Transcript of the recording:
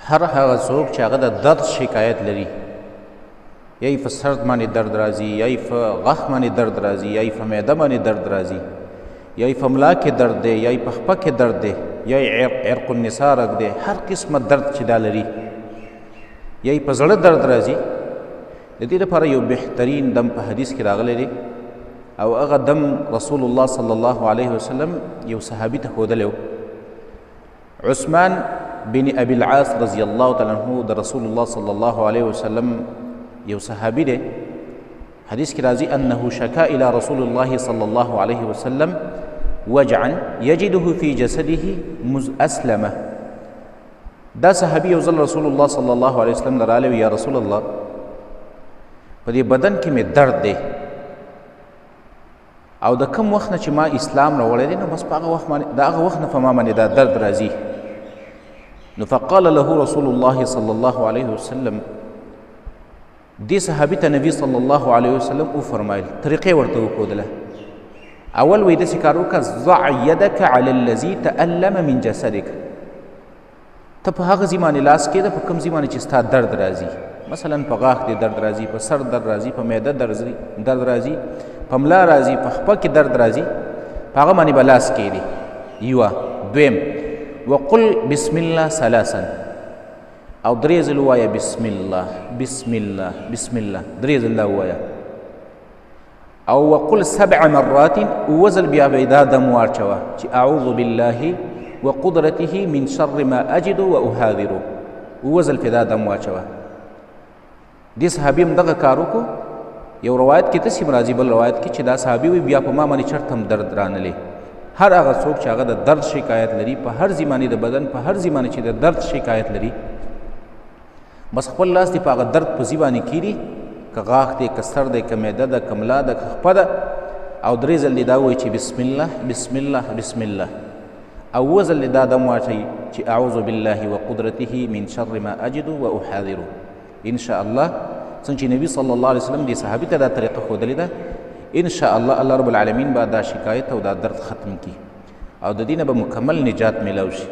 هر هغه څوک چې هغه د درد شکایت لري، یا یې په سر باندې درد راځي، یا یې په غاښ باندې درد راځي، یا یې په معده باندې درد راځي، یا یې په ملا کې درد دی، یا یې په خپه کې درد دی، یا یې عرق النساء رګ دی، هر قسمه درد چې دا لري، یا یې په زړه درد راځي، د دې لپاره یو بهترین دم په حدیث کې راغلی دی او هغه دم رسول الله صلی الله علیه وسلم یو صحابي ته ښودلی و. عثمان بن ابي العاص رضی الله تعالی عنه د رسول الله صلی الله علیه وسلم یو صحابي دی. حدیث کې راځي انه شکا الى رسول الله صلی الله علیه وسلم وجعا یجده فی جسده مذ اسلمه. دا صحابي یو ځل رسول الله صلی الله علیه وسلم ته راغلی و، یا رسول الله په دې بدن کې مې درد دی او د کوم وخت نه چې ما اسلام راوړی دی نو بس په هغه وخت باندې د هغه وخت نه په ما باندې دا درد راځي. نو فقال له رسول الله صلی الله علیه وسلم، دې صحابي ته نبي صلی الله علیه وسلم وفرمایل، طریقې ورته وښودله. اول وایي داسې کار وکړه، ضع یدک علی الذي تألم من جسدک، ته په هغه ځای باندې لاس کېږده په کوم ځای باندې چې ستا درد راځي. مثلا په غاښ دې درد راځي، په سر درد راځي، په معده درد راځي، په ملا راځي، په خپه کې درد راځي، په هغه باندې به لاس کېږدي. یوه. دویم، وقل بسم الله ثلاثا، او درې ځله ووایه بسم الله بسم الله بسم الله، درې ځله ووایه. او وقل 7 مرات، اووه ځل بیا به دا دم واچوه چې اعوذ بالله وقدرته من شر ما اجد واحاذر، اووه ځل پې دا دم واچوه. دې صحابي هم دغه کار وکړو. یو روایت کې داسې هم راځي، بل روایت کې چې دا صحابي وایي بیا په ما باندې چرته هم درد رانلې. هر هغه څوک چې هغه د درد شکایت لري، په هر ځای باندې د بدن په هر ځای باندې چې د درد شکایت لري، بس خپل لاس دې په هغه درد په ځای باندې کیږدي، که غاښ دی، که سر دی، که معده ده، که ملا ده، که خپه ده، او درې ځل دې دا وایي چې بسم الله بسم الله بسم الله، او اووه ځل دې دا دم واچوي چې اعوذ بالله وقدرته من شر ما اجد واحاذر. ان شاء الله څنګه چې نبی صلی الله علیه وسلم دې صحابي ته دا طریقه ښودلې ده، ان شاء الله الله رب العالمین به دا شکایت او دا درد ختم کړي او د دې نه به مکمل نجات میلاو شي.